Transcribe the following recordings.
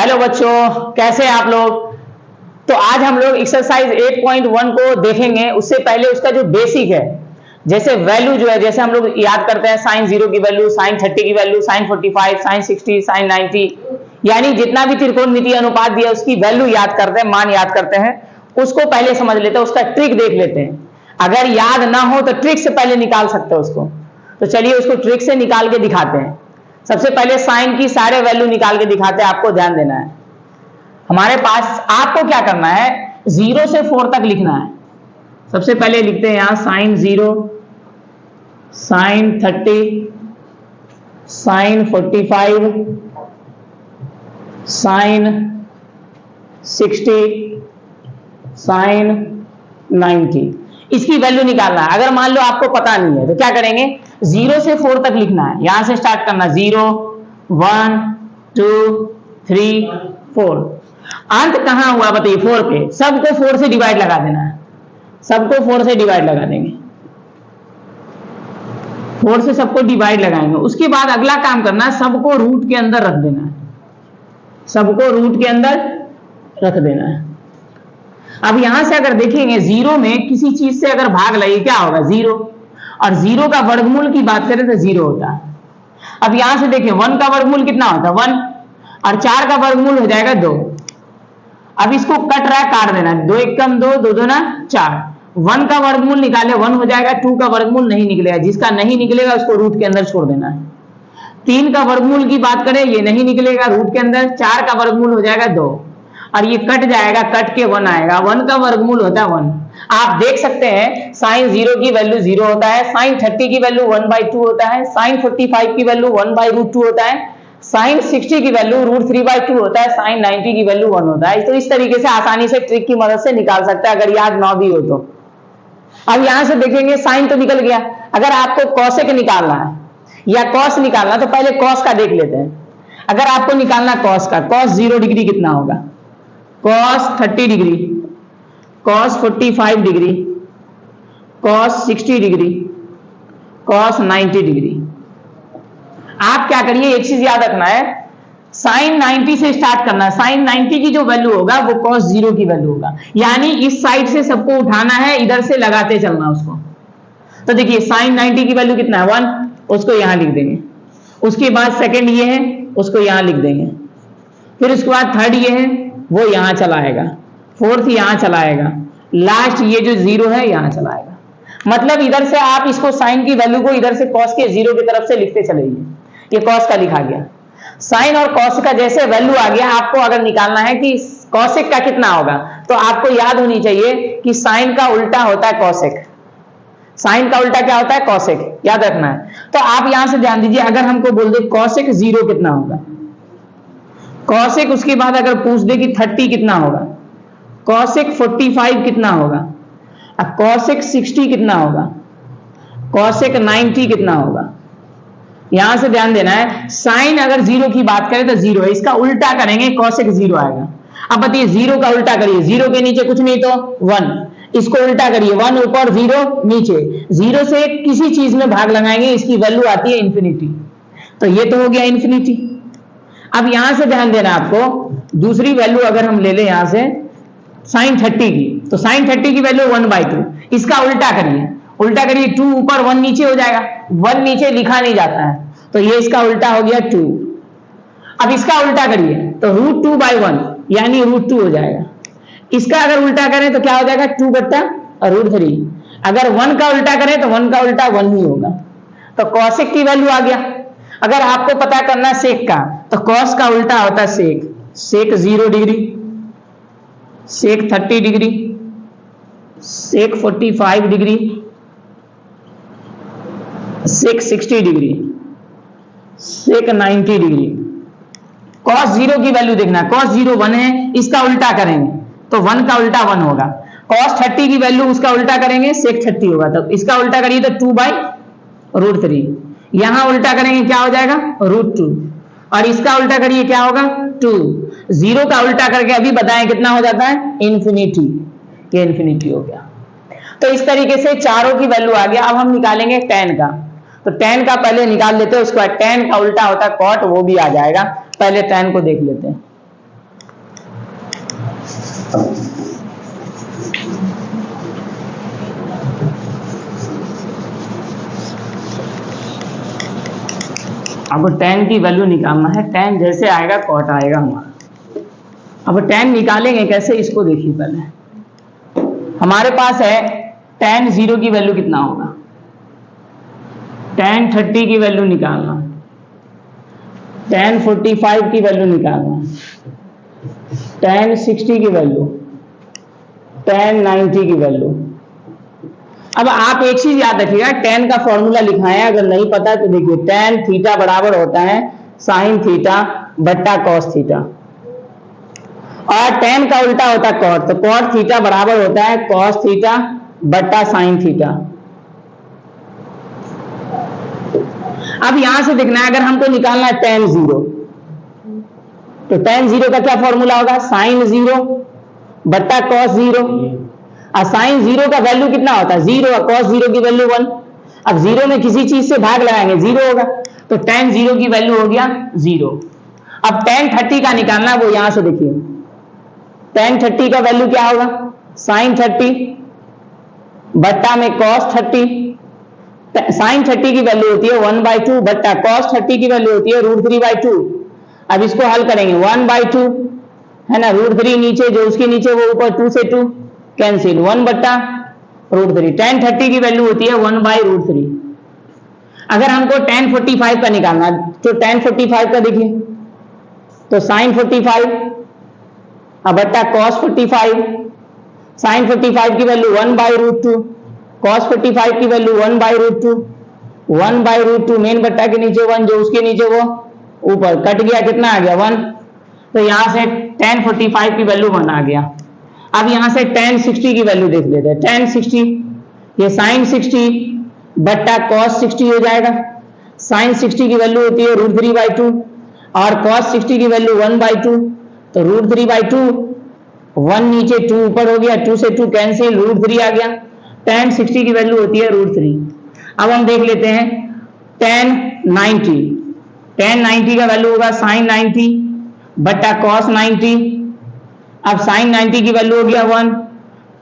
Hello बच्चों, कैसे हैं आप लोग। तो आज हम लोग एक्सरसाइज 8.1 को देखेंगे। उससे पहले उसका जो बेसिक है, जैसे वैल्यू जो है, जैसे हम लोग याद करते हैं साइन 0 की वैल्यू, साइन 30 की वैल्यू, साइन 45, साइन 60, साइन 90, यानी जितना भी त्रिकोणमितीय अनुपात दिया उसकी वैल्यू याद करते हैं, मान याद करते हैं। उसको पहले समझ लेते हैं, उसका ट्रिक देख लेते हैं। अगर याद ना हो तो ट्रिक से पहले निकाल सकते हो उसको। तो चलिए उसको ट्रिक से निकाल के दिखाते हैं। सबसे पहले साइन की सारे वैल्यू निकाल के दिखाते हैं, आपको ध्यान देना है। हमारे पास आपको क्या करना है, 0 से 4 तक लिखना है। सबसे पहले लिखते हैं यहां sine 0, sine 30, sine 45, sine 60, sine 90। इसकी वैल्यू निकालना है। अगर मान लो आपको पता नहीं है तो क्या करेंगे, 0 से 4 तक लिखना है। यहां से स्टार्ट करना, 0, 1, 2, 3, 4। अंत कहां हुआ बताइए, 4 पे। सबको 4 से डिवाइड लगा देना है, सबको 4 से डिवाइड लगा देंगे, 4 से सबको डिवाइड लगाएंगे। उसके बाद अगला काम करना है, सबको रूट के अंदर रख देना है, सबको रूट के अंदर रख देना है। अब यहां से अगर देखेंगे, 0 में किसी चीज से अगर भाग लगे क्या होगा, 0, और 0 का वर्गमूल की बात करें तो 0 होता है। अब यहां से देखिए 1 का वर्गमूल कितना होता है, 1, और 4 का वर्गमूल हो जाएगा 2। अब इसको कट रहा है, काट देना, 2 1 कम 2, 2 2 ना 4। 1 का वर्गमूल निकाले 1 हो जाएगा, 2 का वर्गमूल नहीं निकलेगा, जिसका नहीं निकलेगा उसको रूट के अंदर छोड़ देना है। 3 का वर्गमूल की बात करें, ये नहीं निकलेगा रूट के अंदर। 4 का वर्गमूल हो जाएगा 2, और ये कट जाएगा, कट के 1 आएगा। 1 का वर्गमूल होता है 1। आप देख सकते हैं साइन 0 की वैल्यू 0 होता है, साइन 30 की वैल्यू 1/2 होता है, साइन 45 की वैल्यू 1/√2 होता है, साइन 60 की वैल्यू √3/2 होता है, साइन 90 की वैल्यू 1 होता है। तो इस तरीके से आसानी से ट्रिक की मदद से निकाल सकते हैं, अगर याद ना भी हो तो। अब यहां से देखेंगे साइन तो निकल गया। अगर आपको कॉसेक निकालना है या कॉस निकालना, तो पहले कॉस का देख लेते हैं। अगर आपको निकालना कॉस का, कॉस 0 डिग्री कितना होगा, cos 30 degree, cos 45 degree, cos 60 degree, cos 90 degree. आप क्या करिए, एक चीज याद रखना है, साइन 90 से स्टार्ट करना है। साइन 90 की जो वैल्यू होगा वो कॉस 0 की वैल्यू होगा, यानी इस साइड से सबको उठाना है, इधर से लगाते चलना उसको। तो देखिए साइन 90 की वैल्यू कितना है, 1, उसको यहां लिख देंगे। उसके बाद सेकंड ये है, उसको यहां लिख देंगे। फिर उसके बाद थर्ड ये है, वो यहां चलाएगा। फोर्थ यहां चलाएगा। लास्ट ये जो 0 है यहां चलाएगा। मतलब इधर से आप इसको साइन की वैल्यू को इधर से कॉस के 0 की तरफ से लिखते चलेंगे। ये कॉस का लिखा गया। साइन और कॉस का जैसे वैल्यू आ गया, आपको अगर निकालना है कि कॉसेक का कितना होगा, तो आपको याद होनी चाहिए कि साइन का उल्टा होता है कॉसेक। साइन का उल्टा क्या होता है, कॉसेक, याद रखना है। तो आप यहां से ध्यान दीजिए, अगर हमको बोल दे कॉसेक 0 कितना होगा, कॉसेक उसके बाद अगर पूछ दे कि 30 कितना होगा, कॉसेक 45 कितना होगा, कॉसेक 60 कितना होगा, कॉसेक 90 कितना होगा। यहां से ध्यान देना है, साइन अगर 0 की बात करें तो 0 है, इसका उल्टा करेंगे कॉसेक 0 आएगा। अब बताइए 0 का उल्टा करिए, 0 के नीचे कुछ नहीं तो 1, इसको उल्टा करिए, 1 ऊपर 0 नीचे। 0 से किसी चीज में भाग लगाएंगे, इसकी वैल्यू आती है इंफिनिटी। तो ये तो हो गया इंफिनिटी। अब यहां से ध्यान देना आपको, दूसरी वैल्यू अगर हम ले लें यहां से साइन 30 की, तो साइन 30 की वैल्यू 1/2। इसका उल्टा करिए, उल्टा करिए, 2 ऊपर 1 नीचे हो जाएगा। 1 नीचे लिखा नहीं जाता है, तो ये इसका उल्टा हो गया 2। अब इसका उल्टा करिए तो √2/1 यानी √2 हो जाएगा। इसका अगर उल्टा करें तो क्या हो जाएगा, 2/√3। अगर 1 का उल्टा करें तो 1 का उल्टा 1 ही होगा। तो कॉसेक की वैल्यू आ गया। अगर आपको पता करना सेक का, तो कॉस का उल्टा होता है सेक। सेक 0 डिग्री, सेक 30 डिग्री, सेक 45 डिग्री, सेक 60 डिग्री, सेक 90 डिग्री। कॉस 0 की वैल्यू देखना, कॉस 0 1 है, इसका उल्टा करेंगे तो 1 का उल्टा 1 होगा। कॉस 30 की वैल्यू उसका उल्टा करेंगे, सेक 30 होगा। तो इसका उल्टा करिए तो 2/√3। यहां उल्टा करेंगे क्या हो जाएगा, √2, और इसका उल्टा करिए क्या होगा, 2। 0 का उल्टा करके अभी बताएं कितना हो जाता है, इंफिनिटी। ये इंफिनिटी हो गया। तो इस तरीके से चारों की वैल्यू आ गया। अब हम निकालेंगे tan का। तो tan का पहले निकाल लेते हैं, उसके बाद tan का उल्टा होता है cot, वो भी आ जाएगा। पहले tan को देख लेते हैं। अब tan की वैल्यू निकालना है। tan जैसे आएगा cot आएगा हमारा। अब tan निकालेंगे कैसे, इसको देखिए पहले। हमारे पास है tan 0 की वैल्यू कितना होगा, tan 30 की वैल्यू निकालना, tan 45 की वैल्यू निकालना, tan 60 की वैल्यू, tan 90 की वैल्यू। अब आप एक चीज याद रखिएगा, tan का फॉर्मूला लिखा है, अगर नहीं पता तो देखिए, tan थीटा बराबर होता है sin थीटा बट्टा cos थीटा, और tan का उल्टा होता है cot, तो cot थीटा बराबर होता है cos थीटा बट्टा sin थीटा। अब यहां से देखना है, अगर हमको निकालना है tan 0, तो tan 0 का क्या फॉर्मूला होगा, sin 0 बट्टा cos 0, और साइन 0 का वैल्यू कितना होता है 0, और cos 0 की वैल्यू 1। अब 0 में किसी चीज से भाग लगाएंगे 0 होगा, तो tan 0 की वैल्यू हो गया 0। अब tan 30 का निकालना, वो यहां से देखिए, tan 30 का वैल्यू क्या होगा, sin 30 बट्टा में cos 30। sin 30 की वैल्यू होती है 1/2 बट्टा cos 30 की वैल्यू होती है √3/2। अब इसको हल करेंगे, 1/2 है ना, √3 नीचे, जो उसके नीचे वो ऊपर, 2 से 2 कैंसिल, 1 बट्टा √3। tan 30 की वैल्यू होती है 1/√3। अगर हमको tan 45 का निकालना है, तो tan 45 का देखिए, तो sin 45 अब बट्टा cos 45, sin 45 की वैल्यू 1/√2, cos 45 की वैल्यू 1/√2, 1/√2 मेन बट्टा के नीचे 1, जो उसके नीचे वो ऊपर, कट गया, कितना आ गया 1। तो यहां से tan 45 की वैल्यू 1 आ गया। अब यहां से tan 60 की वैल्यू देख लेते हैं, tan 60 ये sin 60 बट्टा cos 60 हो जाएगा। sin 60 की वैल्यू होती है √3/2, और cos 60 की वैल्यू 1/2, तो √3/2, 1 नीचे 2 ऊपर हो गया, 2 से 2 कैंसिल, √3 आ गया। tan 60 की वैल्यू होती है √3। अब हम देख लेते हैं tan 90, tan 90 का वैल्यू होगा sin 90 बट्टा cos 90। अब sin 90 की वैल्यू हो गया 1,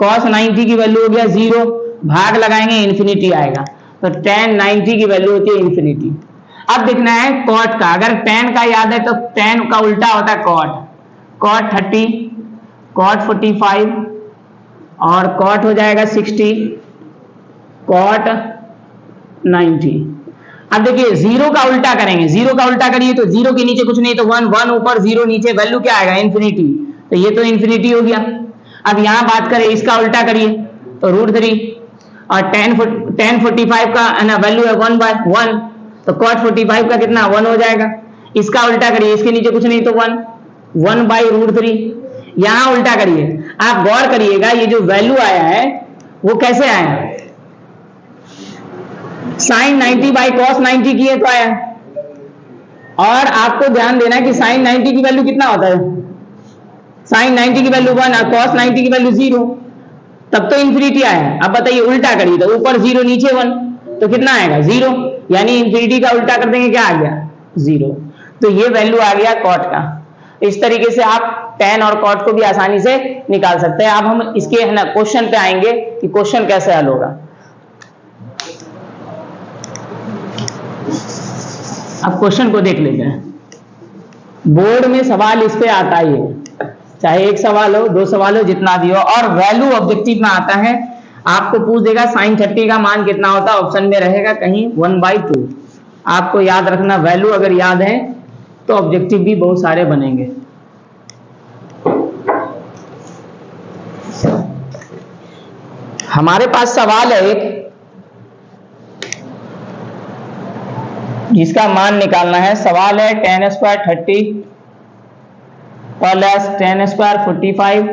cos 90 की वैल्यू हो गया 0, भाग लगाएंगे इन्फिनिटी आएगा, तो tan 90 की वैल्यू होती है इन्फिनिटी। अब देखना है cot का, अगर tan का याद है तो tan का उल्टा होता है cot, cot 30, cot 45, और cot हो जाएगा 60, cot 90। अब देखिए 0 का उल्टा करेंगे, 0 का उल्टा करिए तो 0 के नीचे कुछ नहीं, तो 1, 1 ऊपर 0 नीचे, वैल्यू क्या आएगा इन्फिनिटी, तो ये तो इन्फिनिटी हो गया। अब यहां बात करें, इसका उल्टा करिए तो √3, और tan 45 का है ना वैल्यू है 1/1, तो cot 45 का कितना 1 हो जाएगा। इसका उल्टा करिए, इसके नीचे कुछ नहीं तो 1, 1/√3। यहां उल्टा करिए, आप गौर करिएगा, ये जो वैल्यू आया है वो कैसे आया, sin 90 बाई cos 90 किए तो आया। और आपको ध्यान देना है कि sin 90 की वैल्यू कितना होता है, sin 90 की वैल्यू 1 और cos 90 की वैल्यू 0, तब तो इन्फिनिटी आया। अब बताइए उल्टा करिए, तो ऊपर 0 नीचे 1, तो कितना आएगा 0, यानी इन्फिनिटी का उल्टा कर देंगे, क्या आ गया 0। तो ये वैल्यू आ गया cot का। इस तरीके से आप tan और cot को भी आसानी से निकाल सकते हैं। अब हम इसके है ना क्वेश्चन पे आएंगे कि क्वेश्चन कैसे हल होगा। अब क्वेश्चन को देख लेते हैं। बोर्ड में सवाल इस पे आता ही है, चाहे एक सवाल हो, 2 सवाल हो, जितना भी हो, और वैल्यू ऑब्जेक्टिव में आता है। आपको पूछ देगा sin 30 का मान कितना होता है, ऑप्शन में रहेगा कहीं 1/2। आपको याद रखना, वैल्यू अगर याद है तो ऑब्जेक्टिव भी बहुत सारे बनेंगे। हमारे पास सवाल है एक, जिसका मान निकालना है। सवाल है tan square 30 plus tan square 45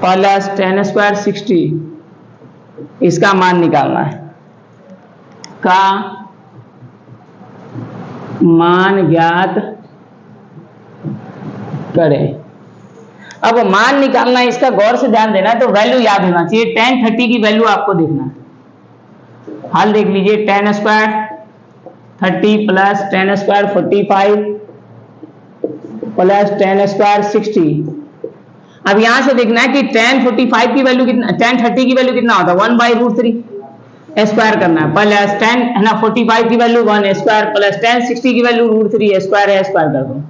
plus tan square 60, इसका मान निकालना है। का मान ज्ञात करें। अब मान निकालना है, इसका गौर से ध्यान देना है, तो वैल्यू याद होना चाहिए। tan 30 की वैल्यू आपको देखना है। हल देख लीजिए, tan square 30 plus tan square 45 plus tan square 60। अब यहां से देखना है कि tan 45 की वैल्यू कितना, tan 30 की वैल्यू कितना होता है 1/√3, स्क्वायर करना है, प्लस 10 है ना, 45 की वैल्यू 1 स्क्वायर प्लस 10, 60 की वैल्यू √3 स्क्वायर है, स्क्वायर कर दो।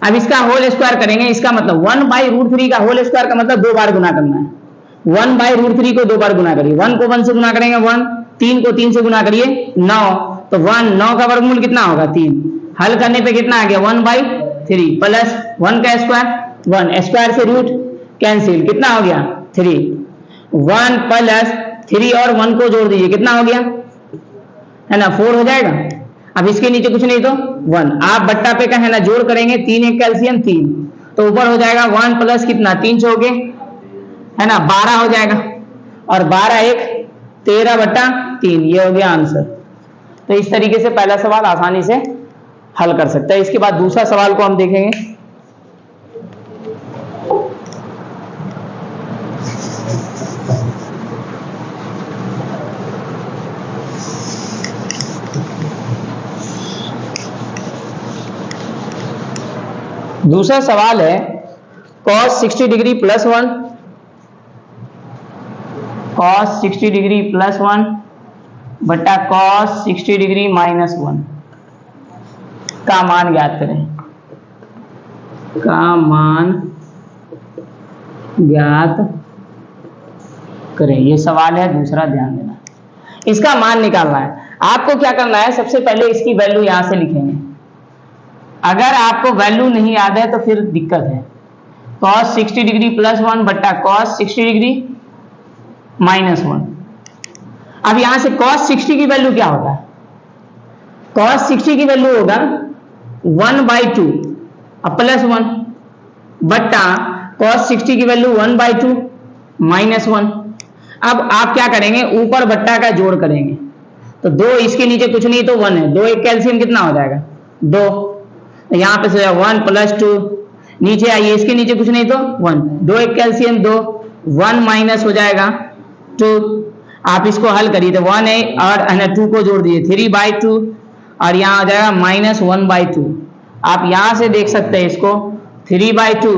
अब इसका होल स्क्वायर करेंगे, इसका मतलब 1/√3 का होल स्क्वायर का मतलब 2 बार गुना करना है। 1/√3 को 2 बार गुना करिए, 1 को 1 से गुना करेंगे 1, 3 को 3 से गुना करिए 9, तो 9 का वर्गमूल कितना होगा 3। हल करने पे कितना आ गया 1/3 प्लस 1 का स्क्वायर 1 स्क्वायर से रूट कैंसिल, कितना हो गया 3, 1 प्लस 3 और 1 को जोड़ दीजिए, कितना हो गया है ना 4 हो जाएगा। अब इसके नीचे कुछ नहीं तो 1, आप बट्टा पे का है ना जोड़ करेंगे, 3 1 कैल्सियम 3, तो ऊपर हो जाएगा 1 प्लस कितना 3 चौके है ना 12 हो जाएगा, और 12 1 13/3, ये हो गया आंसर। तो इस तरीके से पहला सवाल आसानी से हल कर सकते हैं। इसके बाद दूसरा सवाल को हम देखेंगे। दूसरा सवाल है cos 60 degree plus 1 cos 60 degree plus 1 बटा cos 60 डिग्री माइनस 1 का मान ज्ञात करें, का मान ज्ञात करें, ये सवाल है दूसरा, ध्यान देना। इसका मान निकालना है, आपको क्या करना है, सबसे पहले इसकी वैल्यू यहां से लिखेंगे। अगर आपको वैल्यू नहीं याद है तो फिर दिक्कत है। cos 60 डिग्री प्लस 1 बट्टा cos 60 डिग्री माइनस 1। अब यहां से cos 60 की वैल्यू क्या होगा, cos 60 की वैल्यू होगा 1/2 प्लस 1 बट्टा cos 60 की वैल्यू 1/2 माइनस 1। अब आप क्या करेंगे, ऊपर बट्टा का जोड़ करेंगे, तो 2 इसके नीचे कुछ नहीं तो 1 है, 2 1 कैल्सियम कितना हो जाएगा 2, यहां पे 1 प्लस 2, नीचे आइए इसके नीचे कुछ नहीं तो 1, 2 1 कैल्सियम 2, 1 माइनस हो जाएगा 2, आप इसको हल करिए तो 1 है और 2 को जोड़ दीजिए 3/2, और यहाँ आ जाएगा माइनस 1/2। आप यहां से देख सकते हैं इसको 3/2,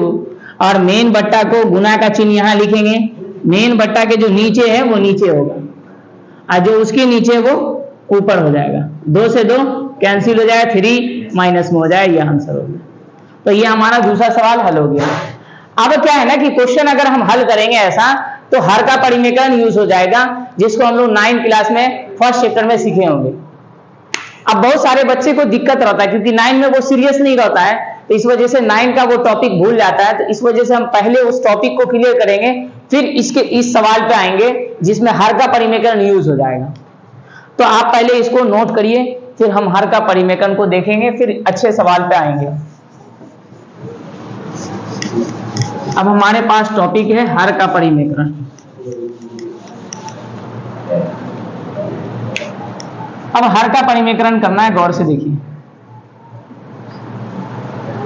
और मेन बट्टा को गुना का चिन्ह यहां लिखेंगे, मेन बट्टा के जो नीचे है वो नीचे होगा और जो उसके नीचे वो ऊपर हो जाएगा, 2 से 2 कैंसिल हो जाएगा, 3 माइनस में हो जाएगा, ये आंसर हो गया। तो ये हमारा दूसरा सवाल हल हो गया। अब क्या है ना कि क्वेश्चन अगर हम हल करेंगे ऐसा तो हर का परिमेकरण यूज हो जाएगा, जिसको हम लोग 9th क्लास में फर्स्ट चैप्टर में सीखे होंगे। अब बहुत सारे बच्चे को दिक्कत रहता है क्योंकि 9 में वो सीरियस नहीं रहता है, तो इस वजह से 9 का वो टॉपिक भूल जाता है, तो इस वजह से हम पहले उस टॉपिक को क्लियर करेंगे, फिर इस सवाल पे आएंगे जिसमें हर का परिमेकरण यूज हो जाएगा। तो आप पहले इसको नोट करिए, फिर हम हर का परिमेकरण को देखेंगे, फिर अच्छे सवाल पे आएंगे। अब हमारे पास टॉपिक है हर का परिमेकरण। अब हर का परिमेकरण करना है, गौर से देखिए।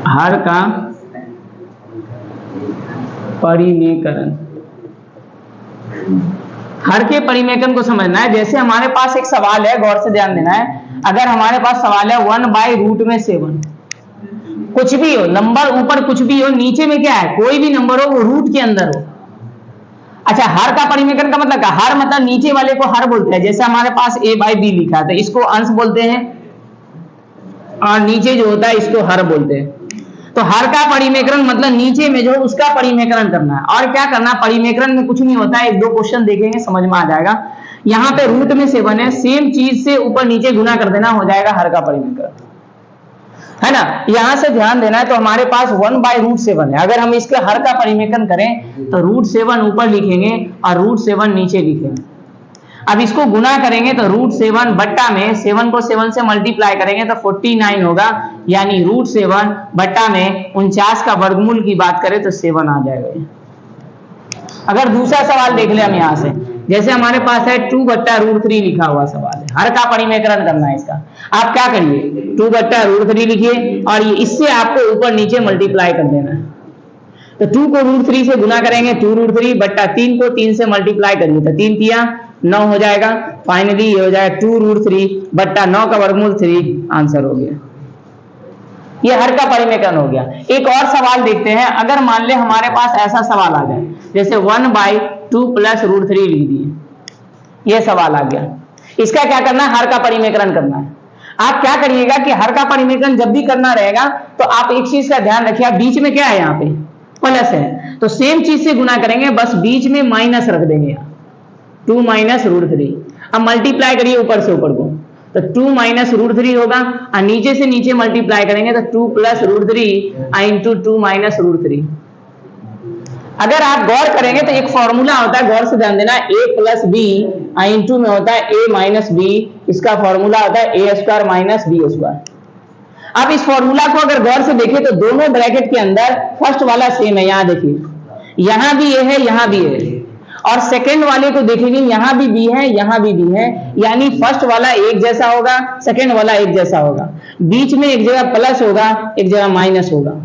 हर का परिमेकरण, हर के परिमेकरण को समझना है। जैसे हमारे पास एक सवाल है, गौर से ध्यान देना है। अगर हमारे पास सवाल है 1/√7, कुछ भी हो नंबर, ऊपर कुछ भी हो, नीचे में क्या है, कोई भी नंबर हो वो रूट के अंदर हो। अच्छा, हर का परिमेकरण का मतलब क्या, हर मतलब नीचे वाले को हर बोलते हैं। जैसे हमारे पास a/b लिखा है तो इसको अंश बोलते हैं, और नीचे जो होता है इसको हर बोलते हैं। तो हर का परिमेकरण मतलब नीचे में जो उसका परिमेकरण करना है। और क्या करना, परिमेकरण में कुछ नहीं होता है, 1-2 क्वेश्चन देखेंगे समझ में आ जाएगा। यहाँ पे रूट में 7 है, सेम चीज से ऊपर नीचे गुना कर देना, हो जाएगा हर का परिमेकरण, है ना। यहां से ध्यान देना है। तो हमारे पास 1/√7 है, अगर हम इसके हर का परिमेकरण करें तो √7 ऊपर लिखेंगे और √7 नीचे लिखेंगे। अब इसको गुना करेंगे तो √7 बट्टा में 7 को 7 से मल्टीप्लाई करेंगे तो 49 होगा, यानी √7 बट्टा में 49 का वर्गमूल की बात करें तो 7 आ जाएगा। अगर दूसरा सवाल देख ले हम यहां से, जैसे हमारे पास है 2/√3 लिखा हुआ सवाल है, हर का परिमेकरण करना है इसका। आप क्या करिए, 2/√3 लिखिए और ये इससे आपको ऊपर नीचे मल्टीप्लाई कर देना है। तो 2 को √3 से गुना करेंगे, 2√3 बट्टा 3 को 3 से मल्टीप्लाई करिए तो 3 तिया 9 हो जाएगा। फाइनली ये हो जाएगा 2√3 बट्टा 9 का वर्गमूल 3, आंसर हो गया। ये हर का परिमेकरण हो गया। एक और सवाल देखते हैं। अगर मान ले हमारे पास ऐसा सवाल आ जाए जैसे 1/2 प्लस √3 लिख दिए, ये सवाल आ गया। इसका क्या करना है, हर का परिमेकरण करना है। आप क्या करिएगा कि हर का परिमेकरण जब भी करना रहेगा तो आप एक चीज का ध्यान रखिए, बीच में क्या है, यहाँ पे प्लस है, तो सेम चीज से गुना करेंगे, बस बीच में माइनस रख देंगे, 2 माइनस रूट 3। अब मल्टीप्लाई करिए ऊपर से ऊपर को, तो 2 माइनस रूट 3 होगा, और नीचे से नीचे मल्टीप्लाई करेंगे तो 2 plus root 3 into 2 minus root 3। अगर आप गौर करेंगे तो एक फॉर्मूला होता है, गौर से ध्यान देना, a प्लस बी इंटू में होता है a माइनस बी, इसका फॉर्मूला होता है A square minus B square. अब इस फॉर्मूला को अगर गौर से देखें तो दोनों ब्रैकेट के अंदर फर्स्ट वाला सेम है, यहां देखिए, यहां भी ये है, यहां भी है, और सेकंड वाले को देखेंगे, यहां भी बी है, यहां भी बी है, यानी फर्स्ट वाला एक जैसा होगा, सेकंड वाला एक जैसा होगा, बीच में एक जगह प्लस होगा, एक जगह माइनस होगा।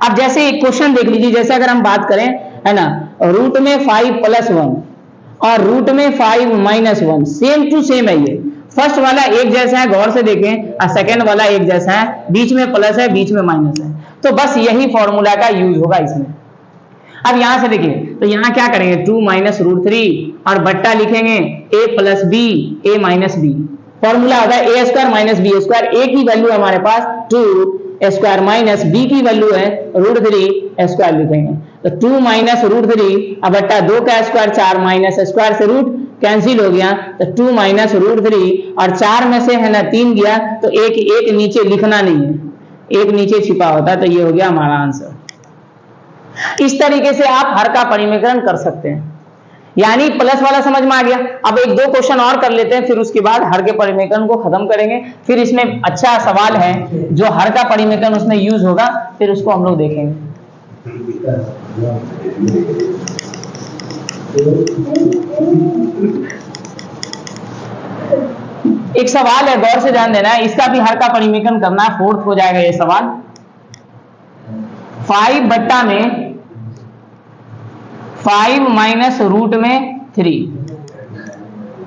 अब जैसे एक क्वेश्चन देख लीजिए, जैसे अगर हम बात करें, है ना, रूट में 5 प्लस 1 और रूट में 5 माइनस 1, सेम टू सेम है, ये फर्स्ट वाला एक जैसा है, गौर से देखें, और सेकंड वाला एक जैसा है, बीच में प्लस है, बीच में माइनस है, तो बस यही फॉर्मूला का यूज होगा इसमें। अब यहां से देखिए, तो यहां क्या करेंगे, 2 माइनस रूट 3 और बट्टा लिखेंगे a plus B, A minus B, formula होता है A square minus B square, A की वैल्यू है हमारे पास 2 स्क्वायर माइनस बी की वैल्यू है रूट 3 स्क्वायर लिखेंगे, तो 2 माइनस रूट 3 अब बट्टा 2 का स्क्वायर 4 माइनस स्क्वायर से रूट कैंसिल हो गया, तो 2 माइनस रूट 3 और 4 में से है ना 3 गया, तो एक नीचे लिखना नहीं है, एक नीचे छिपा होता है, तो ये हो गया हमारा आंसर। इस तरीके से आप हर का परिमेकरण कर सकते हैं, यानी प्लस वाला समझ में आ गया। अब एक दो क्वेश्चन और कर लेते हैं, फिर उसके बाद हर के परिमेकरण को खत्म करेंगे, फिर इसमें अच्छा सवाल है जो हर का परिमेकरण उसमें यूज होगा, फिर उसको हम लोग देखेंगे। एक सवाल है, गौर से ध्यान देना है, इसका भी हर का परिमेकरण करना है, 4th हो जाएगा ये सवाल। 5 बट्टा में 5 माइनस रूट में 3,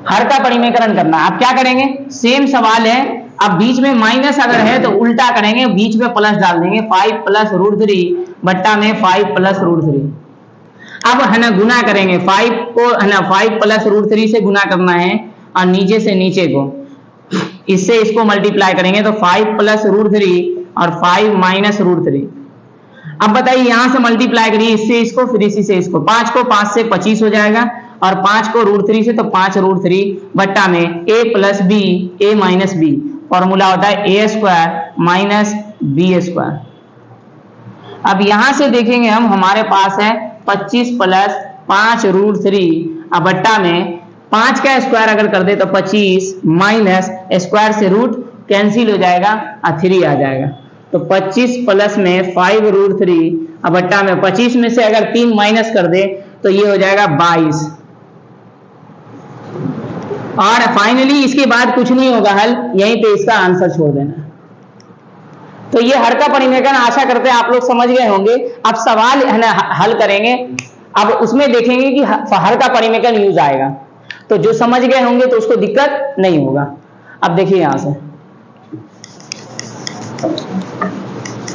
हर का परिमेकरण करना। आप क्या करेंगे, सेम सवाल है, अब बीच में माइनस अगर है तो उल्टा करेंगे, बीच में प्लस डाल देंगे, 5 प्लस रूट 3 बट्टा में 5 प्लस रूट 3। अब है ना गुना करेंगे, 5 को है ना 5 प्लस रूट 3 से गुना करना है, और नीचे से नीचे को इससे इसको मल्टीप्लाई करेंगे, तो 5 प्लस रूट 3 और 5 माइनस रूट 3। अब बताइए, यहां से मल्टीप्लाई करिए, इससे इसको, फिर इसी से इसको, 5 को 5 से 25 हो जाएगा, और 5 को रूट 3 से, तो 5 रूट 3 बट्टा में a plus B, A minus B, formula होता है A square minus B square. अब यहां से देखेंगे हम, हमारे पास है 25 प्लस 5 रूट 3, अब बट्टा में 5 का स्क्वायर अगर कर दे तो 25 माइनस स्क्वायर से रूट कैंसिल हो जाएगा, और 3 आ जाएगा, तो 25 प्लस में 5 रूट 3, अब बट्टा में 25 में से अगर 3 माइनस कर दे तो ये हो जाएगा 22, और फाइनली इसके बाद कुछ नहीं होगा हल, यहीं पे इसका आंसर छोड़ देना। तो ये हर का परिमेकरण आशा करते हैं आप लोग समझ गए होंगे। अब सवाल है ना हल करेंगे, अब उसमें देखेंगे कि हर का परिमेकरण यूज आएगा, तो जो समझ गए होंगे तो उसको दिक्कत नहीं होगा। अब देखिए यहां से,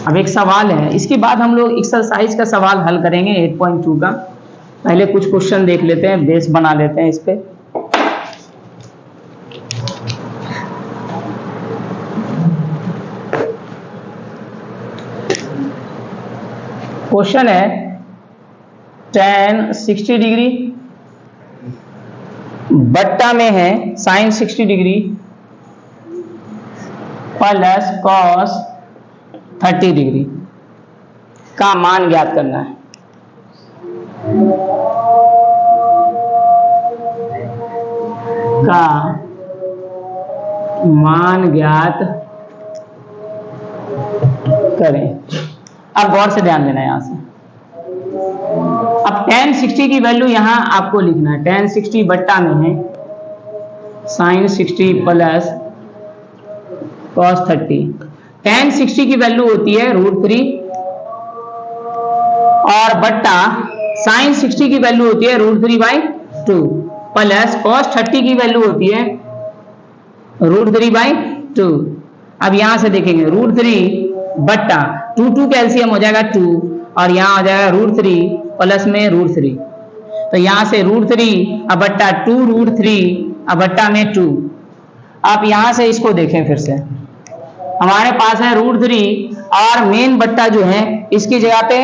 अब एक सवाल है, इसके बाद हम लोग एक्सरसाइज का सवाल हल करेंगे 8.2 का। पहले कुछ क्वेश्चन देख लेते हैं, बेस बना लेते हैं इस पे। क्वेश्चन है tan 60 डिग्री बट्टा में है sin 60 degree plus cos 30 degree का मान ज्ञात करना है। का मान ज्ञात करें। अब गौर से ध्यान देना है यहां से, अब tan 60 की वैल्यू यहां आपको लिखना है, tan 60 बट्टा में है sin 60 प्लस cos 30। tan 60 की वैल्यू होती है √3 और बट्टा sin 60 की वैल्यू होती है √3/2 प्लस cos 30 की वैल्यू होती है √3/2। अब यहां से देखेंगे √3 बट्टा 2 कैल्सियम हो जाएगा 2, और यहां आ जाएगा √3 प्लस में √3, तो यहां से √3 अब बट्टा 2 √3 अब बट्टा में 2। आप यहां से इसको देखें फिर से, हमारे पास है √3 और मेन बट्टा जो है इसकी जगह पे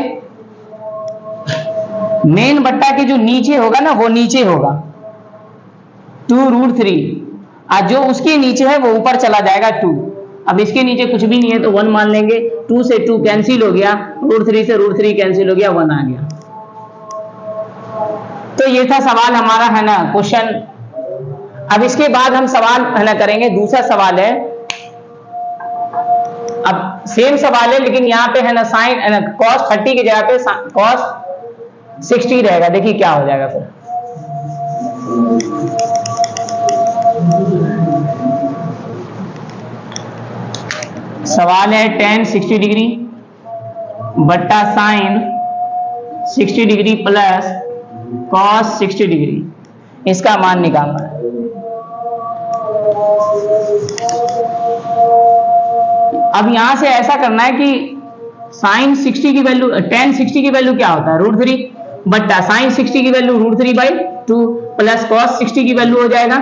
मेन बट्टा के जो नीचे होगा ना वो नीचे होगा 2√3 और जो उसके नीचे है वो ऊपर चला जाएगा 2। अब इसके नीचे कुछ भी नहीं है तो 1 मान लेंगे। 2 से 2 कैंसिल हो गया, √3 से √3 कैंसिल हो गया, 1 आ गया। तो ये था सवाल हमारा, है ना, क्वेश्चन। अब इसके बाद हम सवाल, है ना, करेंगे। दूसरा सवाल है, अब सेम सवाल है लेकिन यहाँ पे, है ना, साइन, है ना, cos 30 की जगह पे cos 60 रहेगा। देखिए क्या हो जाएगा फिर। सवाल है tan 60 डिग्री बट्टा sine 60 degree plus cos 60 degree, इसका मान निकालना है। अब यहां से ऐसा करना है कि साइन 60 की वैल्यू, tan 60 की वैल्यू क्या होता है, √3 बट्टा साइन 60 की वैल्यू √3/2 प्लस cos 60 की वैल्यू हो जाएगा।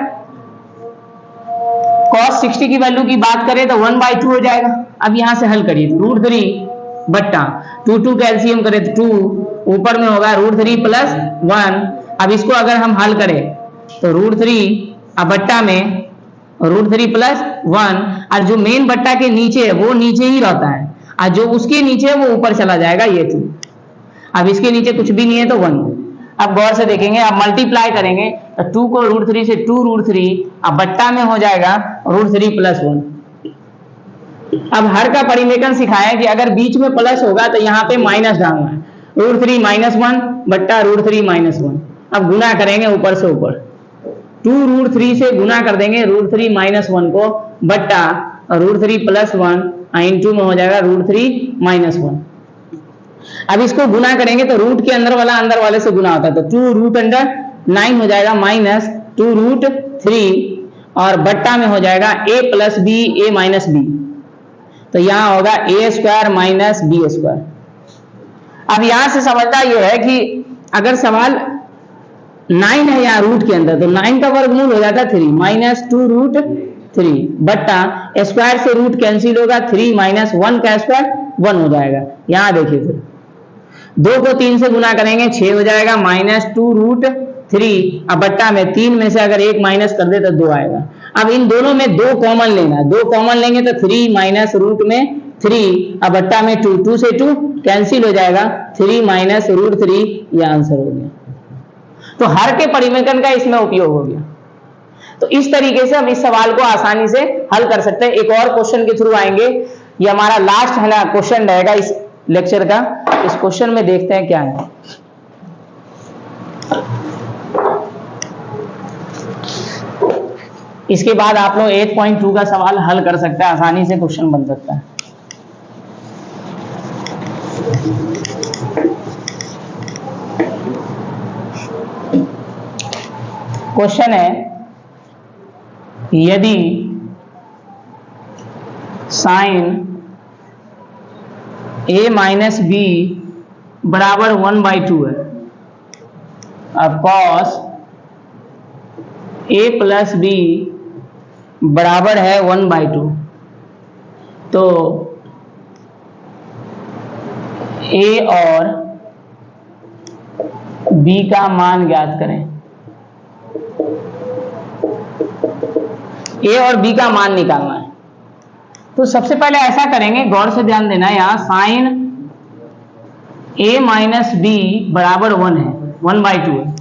cos 60 की वैल्यू की बात करें तो 1/2 हो जाएगा। अब यहां से हल करिए, √3 बट्टा 2 कैल्सियम करें तो 2, ऊपर में होगा √3 प्लस 1। अब इसको अगर हम हल करें तो √3 अब बट्टा में √3 प्लस 1, और जो मेन बट्टा के नीचे है वो नीचे ही रहता है और जो उसके नीचे है वो ऊपर चला जाएगा, ये 2। अब इसके नीचे कुछ भी नहीं है तो 1। अब गौर से देखेंगे, अब मल्टीप्लाई करेंगे तो 2 को √3 से 2√3, अब बट्टा में हो जाएगा √3 प्लस 1। अब हर का परिमेकन सिखाया कि अगर बीच में प्लस होगा तो यहाँ पे माइनस डालना है, √3 - 1 बट्टा √3 - 1। अब गुना करेंगे ऊपर से ऊपर, 2√3 से गुना कर देंगे √3 - 1 को बट्टा √3 प्लस 1 इंटू में हो जाएगा √3 - 1। अब इसको गुना करेंगे तो रूट के अंदर वाला अंदर वाले से गुना होता है, तो 2√9 हो जाएगा माइनस 2√3 और बट्टा में हो जाएगा a + b a - b, तो यहां होगा a² माइनस b²। अब यहां से समझना यह है कि अगर सवाल 9 है यहाँ रूट के अंदर तो 9 का वर्गमूल हो जाता है 3 माइनस 2√3 बट्टा स्क्वायर से रूट कैंसिल होगा, 3 - 1 का स्क्वायर 1 हो जाएगा। यहां देखिए फिर 2 को 3 से गुना करेंगे 6 हो जाएगा माइनस 2√3, अब बट्टा में 3 में से अगर 1 माइनस कर दे तो 2 आएगा। अब इन दोनों में 2 कॉमन लेना है, 2 कॉमन लेंगे तो 3 माइनस रूट में 3, अब बट्टा में 2, 2 से 2 कैंसिल हो जाएगा, 3 माइनस √3, यह आंसर हो गया। तो हर के परिमेकन का इसमें उपयोग हो गया। तो इस तरीके से हम इस सवाल को आसानी से हल कर सकते हैं। एक और क्वेश्चन के थ्रू आएंगे, ये हमारा लास्ट, है ना, क्वेश्चन रहेगा इस लेक्चर का। इस क्वेश्चन में देखते हैं क्या है। इसके बाद आप लोग 8.2 का सवाल हल कर सकते हैं, आसानी से क्वेश्चन बन सकता है। क्वेश्चन है, यदि साइन a - b बराबर 1/2 है, अब cos a + b बराबर है 1/2, तो a और b का मान ज्ञात करें। a और b का मान निकालना है। तो सबसे पहले ऐसा करेंगे, गौर से ध्यान देना, यहाँ साइन a - b बराबर 1 है, 1/2 है।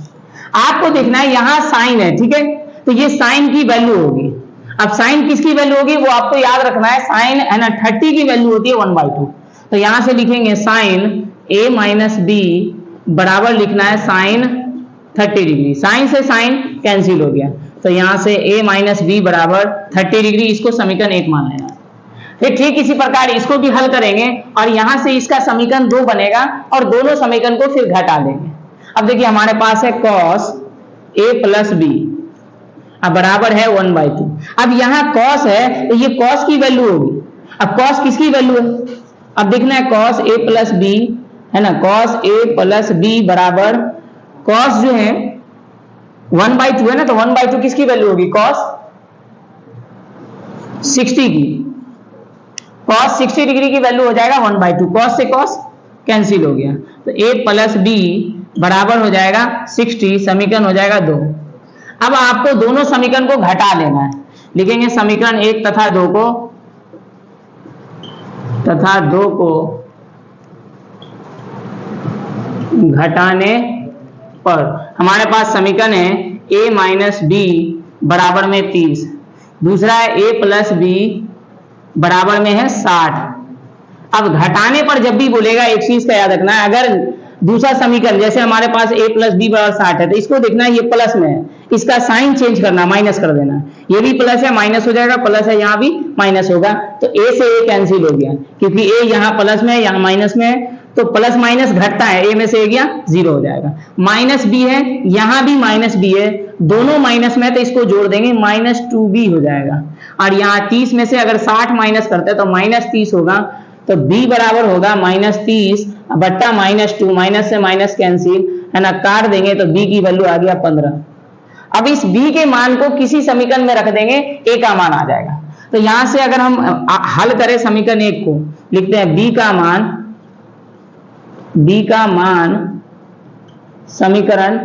आपको देखना है यहाँ साइन है, ठीक है, तो ये साइन की वैल्यू होगी। अब साइन किसकी वैल्यू होगी वो आपको याद रखना है, साइन, है ना, 30 की वैल्यू होती है 1/2। तो यहां से लिखेंगे साइन a - b बराबर लिखना है साइन 30 डिग्री। साइन से साइन कैंसिल हो गया, तो यहां से a - b बराबर 30 डिग्री, इसको समीकरण 1 मान लेना। फिर ठीक इसी प्रकार इसको भी हल करेंगे और यहां से इसका समीकरण 2 बनेगा और दोनों समीकरण को फिर घटा देंगे। अब देखिए हमारे पास है cos a + b अब बराबर है 1/2। अब यहाँ cos है तो ये cos की वैल्यू होगी। अब cos किसकी वैल्यू है, अब देखना है cos a + b, है ना, cos a + b बराबर cos जो है 1/2 है ना, तो 1/2 किसकी वैल्यू होगी? cos 60 की। cos 60 डिग्री की वैल्यू हो जाएगा 1/2। cos से cos कैंसिल हो गया, तो a प्लस बी बराबर हो जाएगा 60, समीकरण हो जाएगा 2। अब आपको दोनों समीकरण को घटा लेना है। लिखेंगे समीकरण 1 तथा 2 को घटाने पर हमारे पास समीकरण है a माइनस बी बराबर में 30, दूसरा है a प्लस बी बराबर में है 60। अब घटाने पर जब भी बोलेगा एक चीज का याद रखना है, अगर दूसरा समीकरण जैसे हमारे पास a प्लस बी बराबर 60 है, तो इसको देखना है ये प्लस में है, इसका साइन चेंज करना, माइनस कर देना। ये भी प्लस है, माइनस हो जाएगा, प्लस है, यहाँ भी माइनस होगा, तो a से a कैंसिल हो गया, क्योंकि a यहाँ प्लस में है, यहाँ माइनस में है, तो प्लस माइनस घटता है, a में से a गया 0 हो जाएगा। माइनस b है, यहाँ भी माइनस b है, दोनों माइनस में, तो इसको जोड़ देंगे, -2b हो जाएगा। और यहाँ 30 में से अगर 60 माइनस करते हैं तो -30 होगा, तो b बराबर होगा -30 बट्टा -2, माइनस से माइनस कैंसिल है ना, काट देंगे तो b की वैल्यू आ गया 15। अब इस b के मान को किसी समीकरण में रख देंगे, a का मान आ जाएगा। तो यहां से अगर हम हल करें समीकरण 1 को, लिखते हैं b का मान समीकरण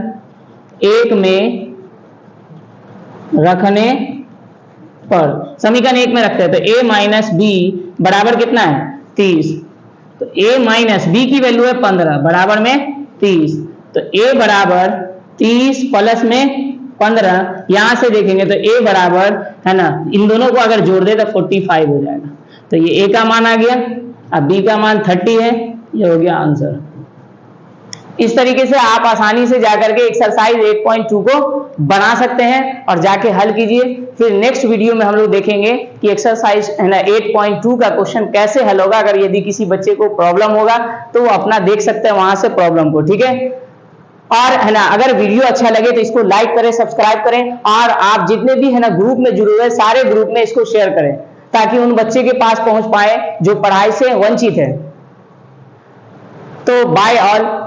1 में रखने पर, समीकरण 1 में रखते हैं, तो a माइनस बी बराबर कितना है? 30। तो a माइनस बी की वैल्यू है 15 बराबर में 30, तो a बराबर 30 प्लस में 15, यहां से देखेंगे तो a बराबर है ना, इन दोनों को अगर जोड़ दे तो 45 हो जाएगा। तो ये a का मान आ गया, अब b का मान 30 है, ये हो गया आंसर। इस तरीके से आप आसानी से जाकर के एक्सरसाइज 8.2 को बना सकते हैं और जाके हल कीजिए। फिर नेक्स्ट वीडियो में हम लोग देखेंगे कि एक्सरसाइज है ना 8.2 का क्वेश्चन कैसे हल होगा। अगर यदि किसी बच्चे को प्रॉब्लम होगा तो वो अपना देख सकते हैं वहां से प्रॉब्लम को, ठीक है। और है ना, अगर वीडियो अच्छा लगे तो इसको लाइक करें, सब्सक्राइब करें, और आप जितने भी है ना ग्रुप में जुड़े हुए सारे ग्रुप में इसको शेयर करें, ताकि उन बच्चे के पास पहुंच पाए जो पढ़ाई से वंचित है। तो बाय ऑल।